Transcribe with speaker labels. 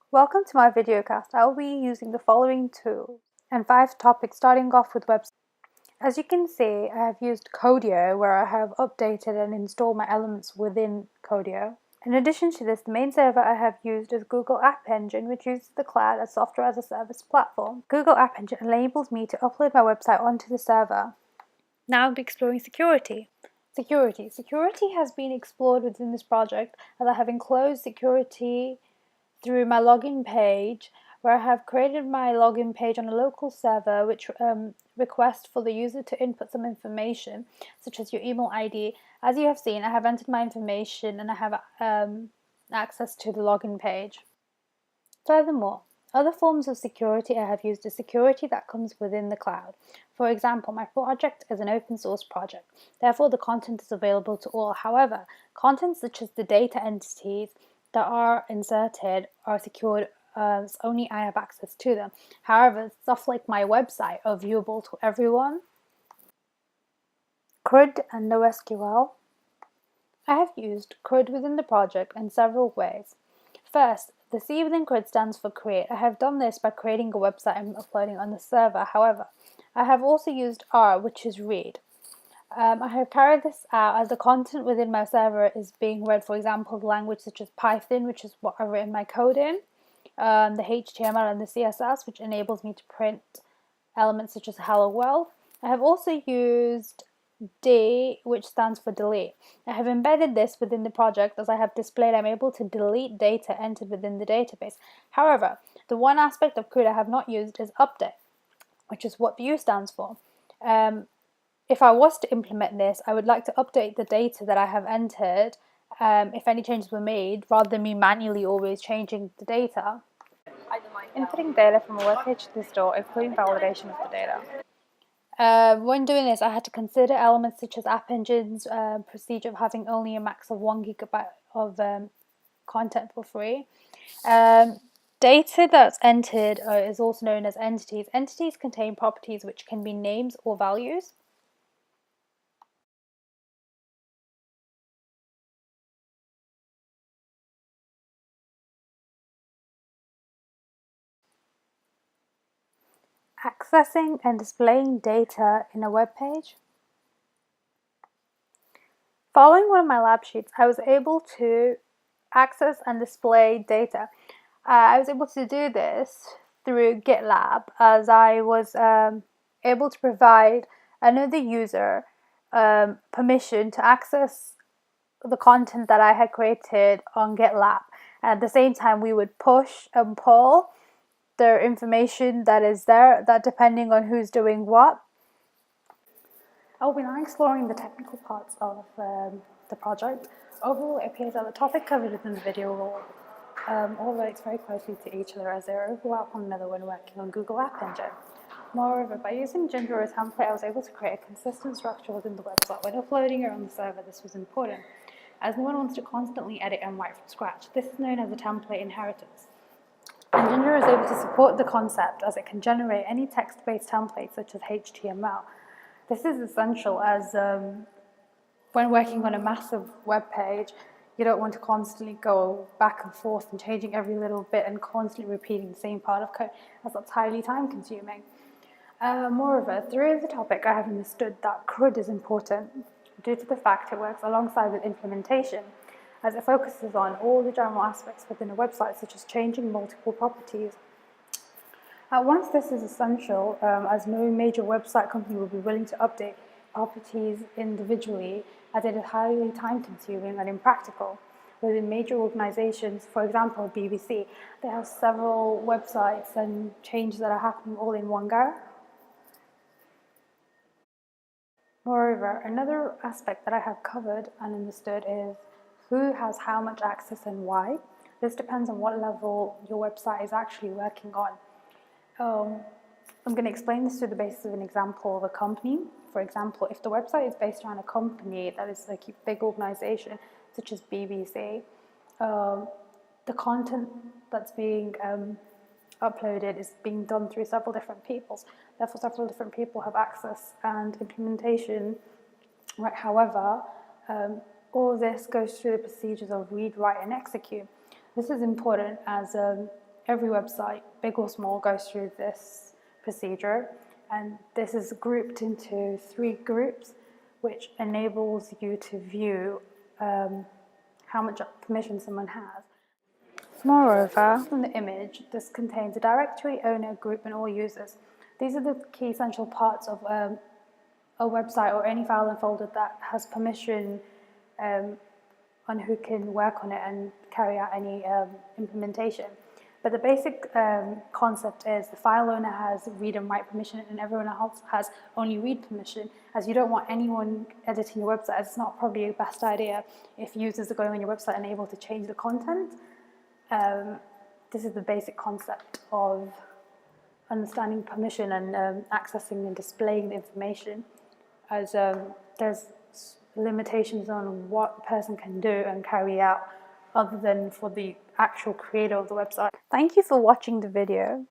Speaker 1: Welcome to my videocast. I will be using the following tools and 5 topics, starting off with websites. As you can see, I have used Codio, where I have updated and installed my elements within Codio. In addition to this, the main server I have used is Google App Engine, which uses the cloud as software as a service platform. Google App Engine enables me to upload my website onto the server. Now I'll be exploring security. Security has been explored within this project, as I have enclosed security through my login page, where I have created my login page on a local server which requests for the user to input some information such as your email ID. As you have seen, I have entered my information and I have access to the login page. Furthermore, other forms of security I have used is security that comes within the cloud. For example, my project is an open source project, therefore the content is available to all. However, content such as the data entities that are inserted are secured as only I have access to them. However, stuff like my website are viewable to everyone. CRUD and NoSQL. I have used CRUD within the project in several ways. First, the C within CRUD stands for create. I have done this by creating a website and uploading on the server. However, I have also used R, which is read. I have carried this out as the content within my server is being read, for example, the language such as Python, which is what I've written my code in, the HTML and the CSS, which enables me to print elements such as hello world. I have also used D, which stands for delete. I have embedded this within the project. As I have displayed, I'm able to delete data entered within the database. However, the one aspect of CRUD I have not used is update, which is what view stands for. If I was to implement this, I would like to update the data that I have entered if any changes were made, rather than me manually always changing the data. Inputting data from a web page to the store, including validation of the data. When doing this, I had to consider elements such as App Engine's procedure of having only a max of 1 gigabyte of content for free. Data that's entered is also known as entities. Entities contain properties which can be names or values. Accessing and displaying data in a web page. Following one of my lab sheets, I was able to access and display data. I was able to do this through GitLab, as I was able to provide another user permission to access the content that I had created on GitLab. And at the same time, we would push and pull the information that is there, that depending on who's doing what. I will be now exploring the technical parts of the project. Overall, it appears that the topic covered within the video will all relate very closely to each other, as they overlap one another when working on Google App Engine. Moreover, by using Ginger as a template, I was able to create a consistent structure within the website. When uploading it on the server, this was important, as no one wants to constantly edit and write from scratch. This is known as a template inheritance. And Ginger is able to support the concept, as it can generate any text-based template such as HTML. This is essential, as when working on a massive web page, you don't want to constantly go back and forth and changing every little bit and constantly repeating the same part of code, as that's highly time consuming. Moreover, through the topic, I have understood that CRUD is important due to the fact it works alongside with implementation, as it focuses on all the general aspects within a website, such as changing multiple properties. Once this is essential, as no major website company will be willing to update properties individually, as it is highly time-consuming and impractical. Within major organizations, for example, BBC, they have several websites and changes that are happening all in one go. Moreover, another aspect that I have covered and understood is who has how much access and why. This depends on what level your website is actually working on. I'm going to explain this through the basis of an example of a company. For example, if the website is based around a company that is like a big organization, such as BBC, the content that's being uploaded is being done through several different people. Therefore, several different people have access and implementation. Right. However, all of this goes through the procedures of read, write, and execute. This is important, as every website, big or small, goes through this procedure, and this is grouped into 3 groups, which enables you to view how much permission someone has. Moreover, in the image, this contains a directory, owner, group, and all users. These are the key essential parts of a website or any file and folder that has permission on who can work on it and carry out any implementation. But the basic concept is the file owner has read and write permission, and everyone else has only read permission, as you don't want anyone editing your website. It's not probably a best idea if users are going on your website and able to change the content. This is the basic concept of understanding permission and accessing and displaying the information, as there's limitations on what a person can do and carry out other than for the actual creator of the website. Thank you for watching the video.